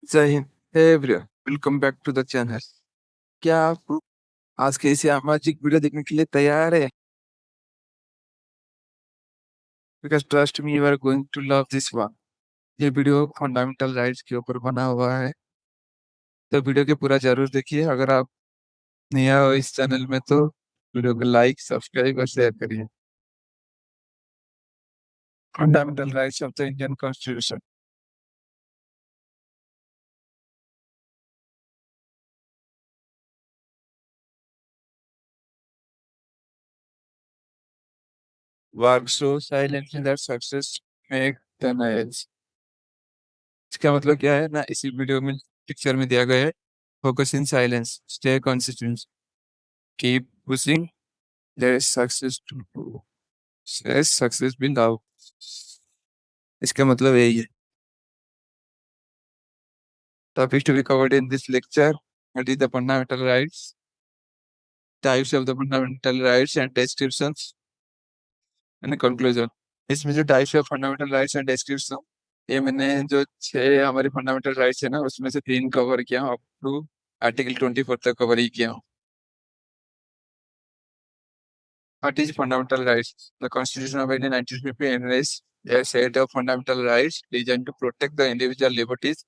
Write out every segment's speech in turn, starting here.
जय हिंद। Hey everyone, welcome back to the channel. क्या आप आज के इसे सामाजिक वीडियो देखने के लिए तैयार है? Because trust me, you are going to love this one. ये वीडियो फंडामेंटल राइट्स के ऊपर बना हुआ है, तो वीडियो के पूरा जरूर देखिए। अगर आप नया हो इस चैनल में तो वीडियो को लाइक, सब्सक्राइब और शेयर करिए। Fundamental rights of the Indian constitution. Work so silently that success make the noise. इसका मतलब क्या है ना, इसी वीडियो में पिक्चर में दिया गया है। Focus in silence, stay consistent, keep pushing, there is success to success be love. इसका मतलब यही है। Topics to be covered in this lecture: what is the fundamental rights, types of the fundamental rights and descriptions, and conclusion. इसमें जो types of fundamental rights and description, ये मैंने जो 6 हमारी फंडामेंटल राइट्स है ना, उसमें से 3 कवर किया हूँ, अप टू आर्टिकल 24 तक कवर ही किया हूँ। What is fundamental rights? The Constitution of India 1950 enumerates a set of fundamental rights designed to protect the individual liberties,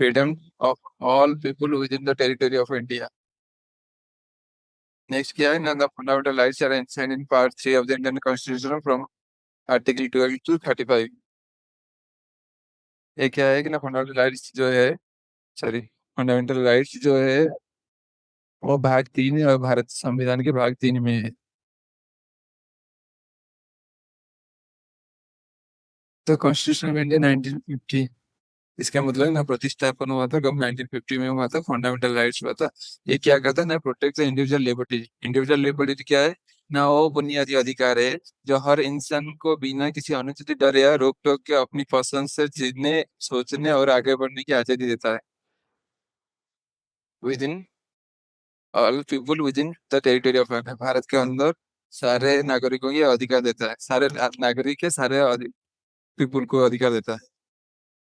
freedom of all people within the territory of India. Next क्या है ना, the fundamental rights are enshrined in Part 3 of the Indian Constitution from Article 12 to 35. ये क्या है कि ना, fundamental rights जो है, सॉरी, फंडामेंटल राइट्स जो है वो भाग 3 और भारत संविधान के भाग 3 में है। तो कॉन्स्टिट्यूशन ऑफ इंडिया 1950, इसका मतलब ना प्रतिष्ठापन हुआ था कब? 1950 में हुआ था। फंडामेंटल राइट्स हुआ था। ये क्या करता है ना, protect the individual liberty. Individual liberty क्या है ना, वो बुनियादी अधिकार है जो हर इंसान को बिना किसी अनुचित डर या रोक टोक के अपनी पसंद से जीने, सोचने और आगे बढ़ने की आजादी देता है। With in all people with in the territory of India, Bharat के अंदर सारे नागरिकों को अधिकार देता है। सारे नागरिक के सारे पीपुल को अधिकार देता है।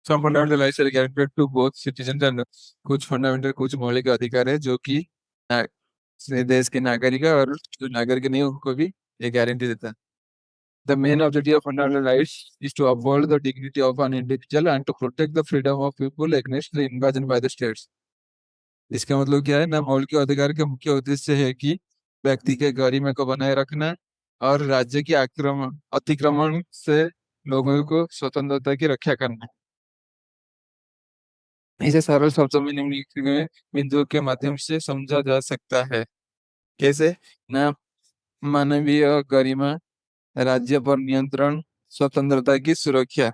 Some fundamental rights are guaranteed to both citizens and कुछ फंडामेंटल, कुछ मौलिक अधिकार है जो कि ना- देश के नागरिक है और जो नागरिक नहीं उनको भी ये गारंटी देता है। The main objective of fundamental rights is to uphold the dignity of an individual and to protect the freedom of people against the invasion by the states. इसका मतलब क्या है ना, मौलिक अधिकार का मुख्य उद्देश्य है कि व्यक्ति के गरिमा को बनाए रखना और राज्य के आक्रमण, अतिक्रमण से लोगों को स्वतंत्रता की रक्षा करना। इसे सरल शब्दों में निम्नलिखित में बिंदुओं के माध्यम से समझा जा सकता है। कैसे ना, मानवीय गरिमा, राज्य पर नियंत्रण, स्वतंत्रता की सुरक्षा।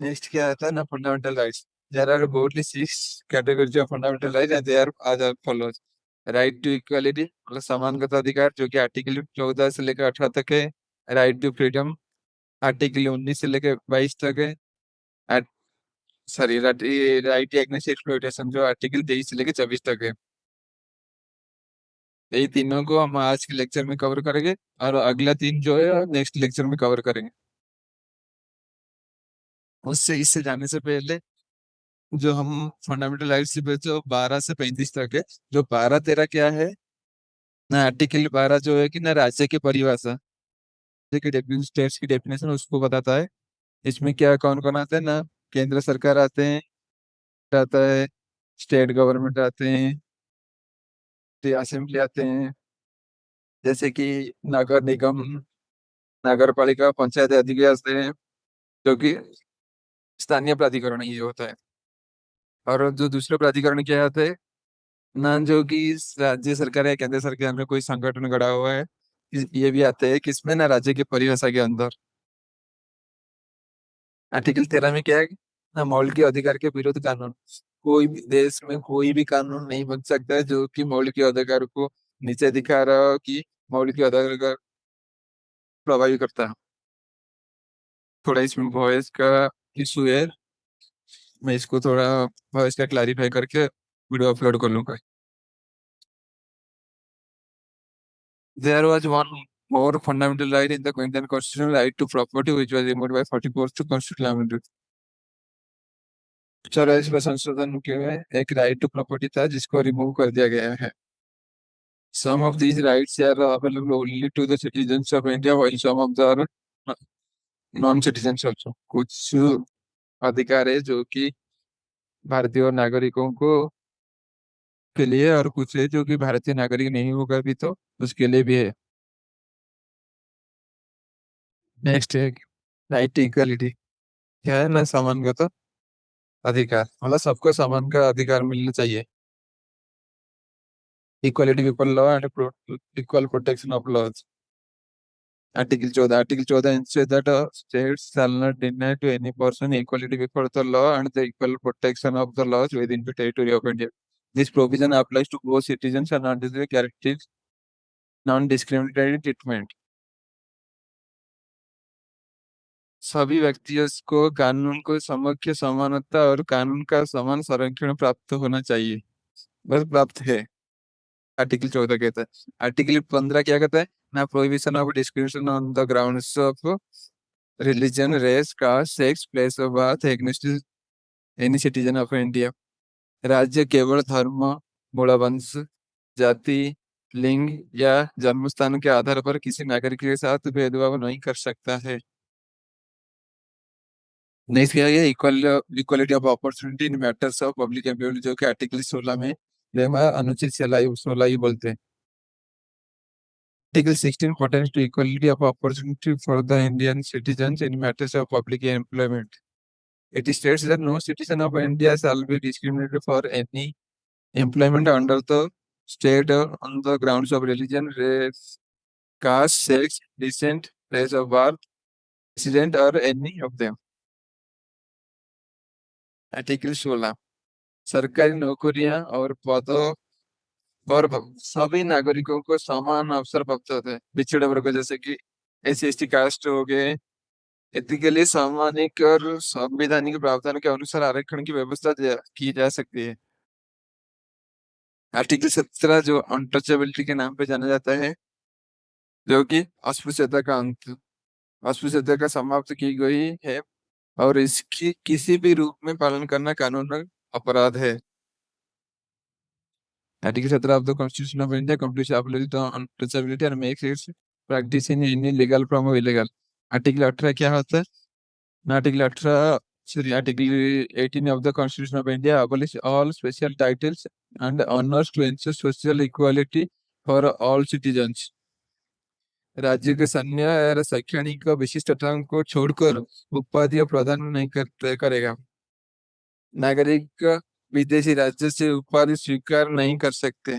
नेक्स्ट क्या आता है ना, fundamental rights. There are broadly 6 categories of fundamental rights and they are as follows: right to equality, मतलब समानता अधिकार, जो कि आर्टिकल 14 से लेकर 18 तक है। राइट टू फ्रीडम, आर्टिकल 19 से लेकर 22 तक है। सॉरी, राइट एग्नेस्ट एक्सप्लॉइटेशन, जो आर्टिकल 23 से लेकर 24 तक है। यही तीनों को हम आज के लेक्चर में कवर करेंगे और अगला 3 जो है नेक्स्ट लेक्चर में कवर करेंगे। उससे इससे जाने से पहले जो हम फंडामेंटल राइट्स पे जो 12 से 35 तक है, जो 12-13 क्या है ना, आर्टिकल 12 जो है कि ना राज्य की परिभाषा, राज्य की डेफिनेशन, स्टेट्स की डेफिनेशन उसको बताता है। इसमें क्या कौन कौन आते हैं ना, केंद्र सरकार आते हैं, आता है, स्टेट गवर्नमेंट आते हैं, असेंबली आते हैं, जैसे कि नगर निगम, नगर पालिका, पंचायत अधिकारी आते हैं, जो कि स्थानीय प्राधिकरण ये होता है। और जो दूसरे प्राधिकरण क्या होते हैं ना, जो कि राज्य सरकार या केंद्र सरकार में कोई संगठन गड़ा हुआ है, ये भी आते हैं किसमें ना, राज्य की परिभाषा के अंदर। आर्टिकल 13 में क्या है ना, मौलिक अधिकार के विरुद्ध कानून। कोई भी देश में कोई भी कानून नहीं बन सकता है जो कि मौलिक अधिकार को नीचे दिखा रहा हो कि मौलिक अधिकार प्रभावित करता है। थोड़ा इसमें वॉइस का इशू है, मैं इसको थोड़ा वॉइस का क्लैरिफाई करके वीडियो अपलोड कर लूंगा। There was one More fundamental right in the Indian constitutional right to property, which was removed by 44th to constitutional amendment. 44वें संशोधन के में एक राइट टू प्रॉपर्टी था जिसको रिमूव कर दिया गया है. Some of these rights are available only to the citizens of India, while some of them are non citizen also. कुछ अधिकार है जो कि भारतीय नागरिकों को के लिए और कुछ है जो कि भारतीय नागरिक नहीं होगा भी तो उसके लिए भी है. नेक्स्ट है राइट टू इक्वालिटी. क्या है ना, समानगत अधिकार, मतलब सबको समान का अधिकार मिलना चाहिए. Equality before law and equal protection of laws. Article 14 ensures that states shall not deny to any person equality before the law and the equal protection of the laws within the territory of India. This provision applies to both citizens and non-discriminatory treatment. सभी व्यक्तियों को कानून को समक्ष समानता और कानून का समान संरक्षण प्राप्त होना चाहिए. बस प्राप्त है. आर्टिकल 14 कहता है. आर्टिकल 15 क्या कहता है ना, prohibition of discrimination on the grounds of religion, race, caste, sex, place of birth against any citizen of India. राज्य केवल धर्म, मूल वंश, जाति, लिंग या जन्म स्थान के आधार पर किसी नागरिक के साथ भेदभाव नहीं कर सकता है. नेक्स्ट क्या है, equality of opportunity in matters of public employment, जो कि आर्टिकल 16 में अनुच्छेद 16 ही बोलते हैं. Article 16 pertains to equality of opportunity for the Indian citizens in matters of public employment. It states that no citizen of India shall be discriminated for any employment under the state on the grounds of religion, race, caste, sex, descent, place of birth, resident, or any of them. Article 16 सरकारी नौकरियां और पदों और सभी नागरिकों को समान अवसर प्राप्त होते हैं. पिछड़े वर्ग जैसे कि SC/ST कास्ट हो गए, के लिए सामाजिक और संवैधानिक प्रावधान के अनुसार आरक्षण की व्यवस्था की जा सकती है. आर्टिकल 17 जो अनटचेबिलिटी के नाम पे जाना जाता है, जो कि अस्पृश्यता का अंत, अस्पृश्यता का समाप्त की गई है और इसकी किसी भी रूप में पालन करना कानून अपराध है. Article 17 of the Constitution of India completely abolishes the untouchability and makes its practice in any legal from illegal. Article 18 क्या होता है? Article 18 Article 18 of the Constitution of India abolish all special titles and honors to ensure social equality for all citizens. राज्य के सैन्य और शैक्षणिक विशिष्टताओं को छोड़कर उपाधि प्रदान नहीं करेगा. नागरिक विदेशी राज्य से उपाधि स्वीकार नहीं कर सकते.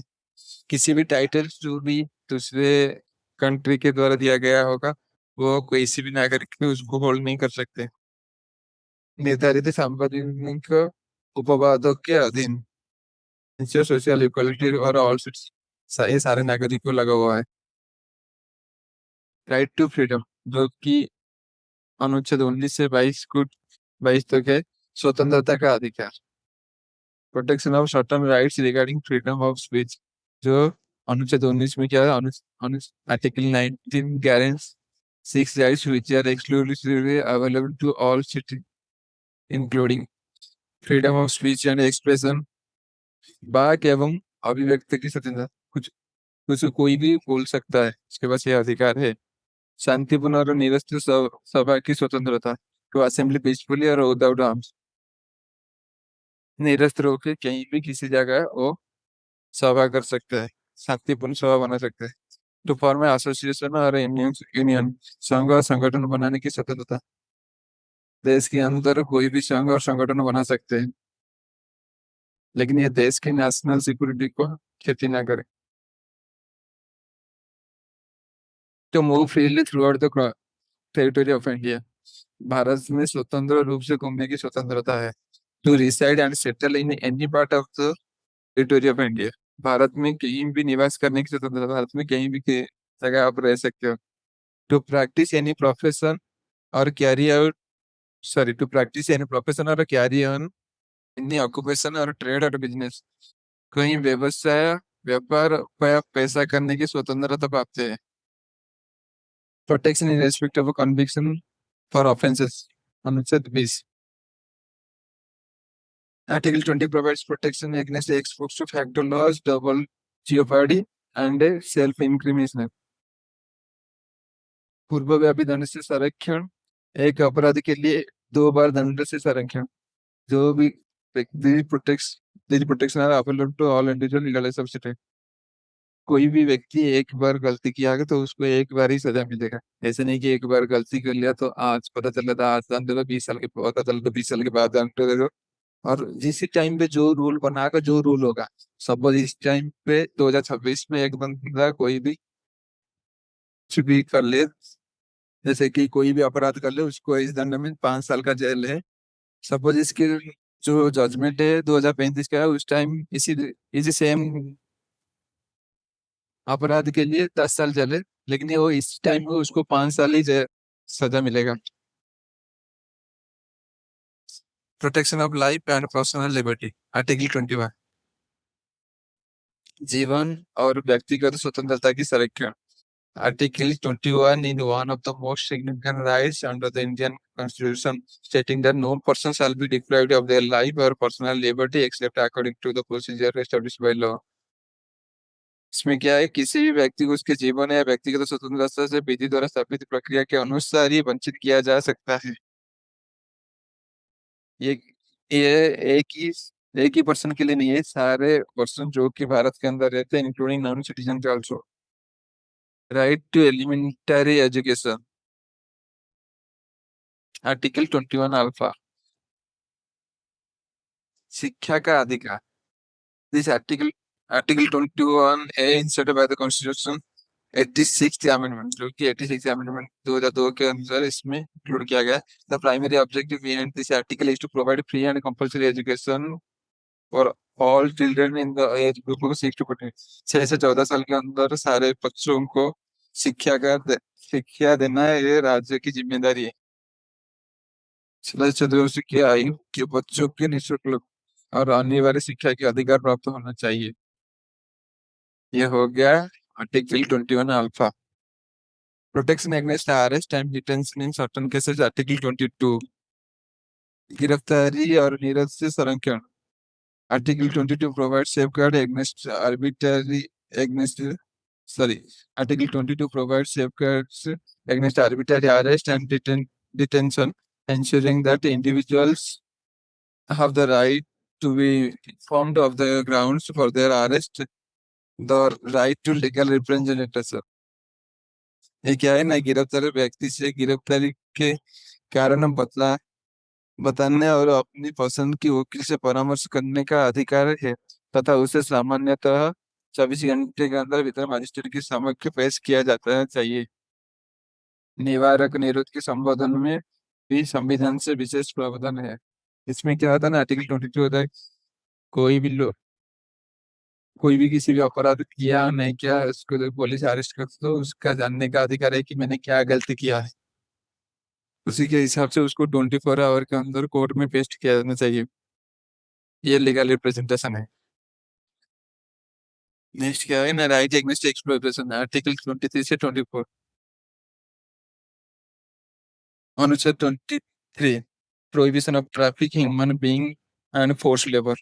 किसी भी टाइटल जो भी दूसरे कंट्री के द्वारा दिया गया होगा वो किसी भी नागरिक में उसको होल्ड नहीं कर सकते. निर्धारित सांविधानिक उपवादों के अधीन सोशल इक्वालिटी और ऑल सारे नागरिक को लगा हुआ है. राइट टू फ्रीडम, जो कि अनुच्छेद 19 से 22 तक है. स्वतंत्रता का अधिकार. Protection of certain rights regarding freedom of speech, जो अनुच्छेद 19 में क्या है, article 19 guarantees 6 rights which are exclusively available to all citizen including freedom of speech and expression, वाक एवं अभिव्यक्ति की स्वतंत्रता. कुछ कोई भी बोल सकता है, इसके पास ये अधिकार है. शांतिपूर्ण और निरस्त्र सभा की स्वतंत्रता, टू असेंबली पीसफुली और विदाउट आर्म्स. निरस्त्र होकर कहीं भी किसी जगह वो सभा कर सकता है, शांतिपूर्ण सभा बना सकता है. टू फॉर्म एसोसिएशन और यूनियन, संघ और संगठन बनाने की स्वतंत्रता. देश के अंदर कोई भी संघ और संगठन बना सकते हैं, लेकिन ये देश की नेशनल सिक्योरिटी को क्षति ना करे. To move freely throughout the territory of India, Bharat में स्वतंत्र रूप से घूमने की स्वतंत्रता है. To reside and settle in any part of the territory of India, Bharat में कहीं भी निवास करने की स्वतंत्रता, भारत में कहीं भी जगह आप रह सकते हो. टू प्रैक्टिस एनी प्रोफेशन और carry out to practise any profession और कैरी ऑन एनी ऑक्यूपेशन और ट्रेड और बिजनेस, कहीं व्यवसाय, व्यापार, पैसा करने की स्वतंत्रता प्राप्त है. Protection in respect of conviction for offences, अनुच्छेद 20। Article 20 provides protection against exposed to factor laws, double jeopardy, and self-incrimination. पूर्वव्यापी दंड से संरक्षण, एक अपराध के लिए 2 बार दंड से संरक्षण। जो भी व्यक्ति protection are available to all individual legal substitute. कोई भी व्यक्ति एक बार गलती किया है तो उसको एक बार ही सजा मिलेगा। ऐसे नहीं कि एक बार गलती कर लिया तो आज पता चला था आज दंड दे दो, 20 साल के पता चला तो 20 साल के बाद दंड दे दो। और जिस टाइम पे जो रूल बनाकर जो रूल होगा, सपोज इस टाइम पे 2026 में एक बंदा कोई भी कुछ भी कर ले, जैसे कि कोई भी अपराध कर ले, उसको इस दंड में 5 साल का जेल है। सपोज इसके जो जजमेंट है 2035 का है, उस टाइम इसी सेम अपराध के लिए 10 साल जेल है, लेकिन वो इस टाइम में उसको 5 साल ही सजा मिलेगा। Protection of life and personal liberty, article 21। जीवन और व्यक्तिगत स्वतंत्रता की संरक्षण। Article 21 is one of the most significant rights under the Indian Constitution, stating that no person shall be deprived of their life or personal liberty except according to the procedure established by law. इसमें क्या है, किसी भी व्यक्ति को उसके जीवन या व्यक्तिगत स्वतंत्रता से विधि द्वारा स्थापित प्रक्रिया के अनुसार ही वंचित किया जा सकता है। ये एक ही पर्सन के लिए नहीं है, सारे पर्सन जो कि भारत के अंदर रहते हैं, including non citizen also. Right to elementary education, article 21 alpha. शिक्षा का अधिकार। This article 21 A inserted by the constitution 86th amendment, जो कि 86th अमेंडमेंट 2002 के अनुसार इसमें इंक्लूड किया गया। The primary objective behind this article is to provide free and compulsory education for all children in the age group of 6 to 14। 6 से 14 साल के अंदर सारे बच्चों को शिक्षा देना ये राज्य की जिम्मेदारी है। सदस्य की आयु के बच्चों के निःशुल्क और अनिवार्य शिक्षा के अधिकार प्राप्त होना चाहिए। ये हो गया article 21 alpha. Protection against arrest and detention in certain cases, article 22। गिरफ्तारी और निरस्त से संरक्षण। Article 22 provides safeguard against article 22 provides safeguards against arbitrary arrest and detention, ensuring that individuals have the right to be informed of the grounds for their arrest, the right to legal representation। ये क्या है ना, गिरफ्तार व्यक्ति से गिरफ्तारी के कारण बताने और अपनी पसंद की वकील से परामर्श करने का अधिकार है, तथा उसे सामान्यतः 24 घंटे के अंदर भीतर मजिस्ट्रेट के समक्ष पेश किया जाता है चाहिए। निवारक निरोध के संबोधन में भी संविधान से विशेष प्रावधान है। इसमें क्या होता है ना, आर्टिकल 22 होता है, कोई भी किसी भी अपराध किया नहीं किया, उसको जब पुलिस अरेस्ट करती तो उसका जानने का अधिकार है कि मैंने क्या गलती किया है। उसी के हिसाब से उसको 24 आवर के अंदर कोर्ट में पेश किया जाना चाहिए। ये लीगल रिप्रेजेंटेशन है। नेक्स्ट क्या है ना, राइट एगेंस्ट एक्सप्लॉयटेशन, आर्टिकल 23 से 24। अनुच्छेद 23, prohibition of trafficking human being and force labour.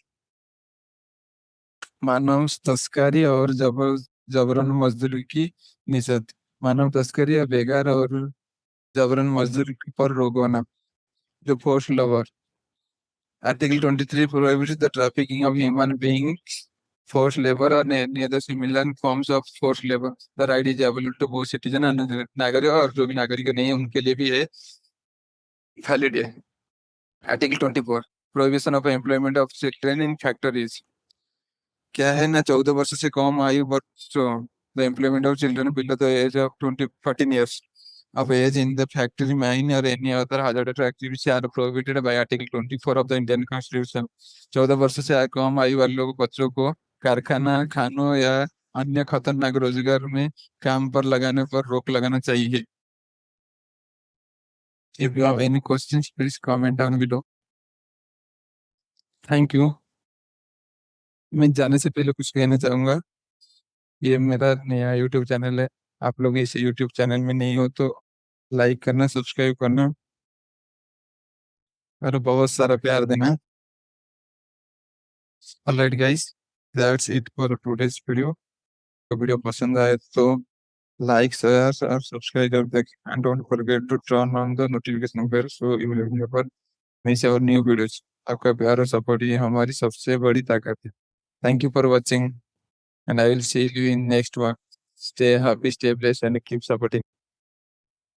मानव तस्करी और जबरन मजदूरी की निषेध। मानव तस्करी या बेगार और जबरन मजदूरी पर रोकना, जो force labour. Article 23 prohibits the trafficking of human beings, forced labor or any other similar forms of forced labor. The right is available to both citizen and नागरिक, और जो भी नागरिक नहीं है उनके लिए भी है वैलिड है। Article 24 prohibition of employment of children in factories. क्या है ना, 14 वर्ष से कम आयु बच्चों, the employment of children below the age of 14 years of age in the factory, mine or any other hazardous activity are prohibited by Article 24 of the Indian Constitution। 14 वर्ष से कम आयु वाले लोग बच्चों को कारखाना, खानों या अन्य खतरनाक रोजगार में काम पर लगाने पर रोक लगाना चाहिए। If you have any questions, please comment down below. Thank you। मैं जाने से पहले कुछ कहना चाहूंगा, ये मेरा नया YouTube चैनल है, आप लोग इस यूट्यूब चैनल में नहीं हो तो लाइक करना, सब्सक्राइब करना और बहुत सारा प्यार देना। Alright guys, that's it for today's video. तो वीडियो पसंद आए तो लाइक, शेयर और सब्सक्राइब कर दें and don't forget to turn on the notification bell so you will never miss our new videos. आपका प्यार और सपोर्ट ही हमारी सबसे बड़ी ताकत है। Thank you for watching and I will see you in next one. Stay happy, stay blessed and keep supporting.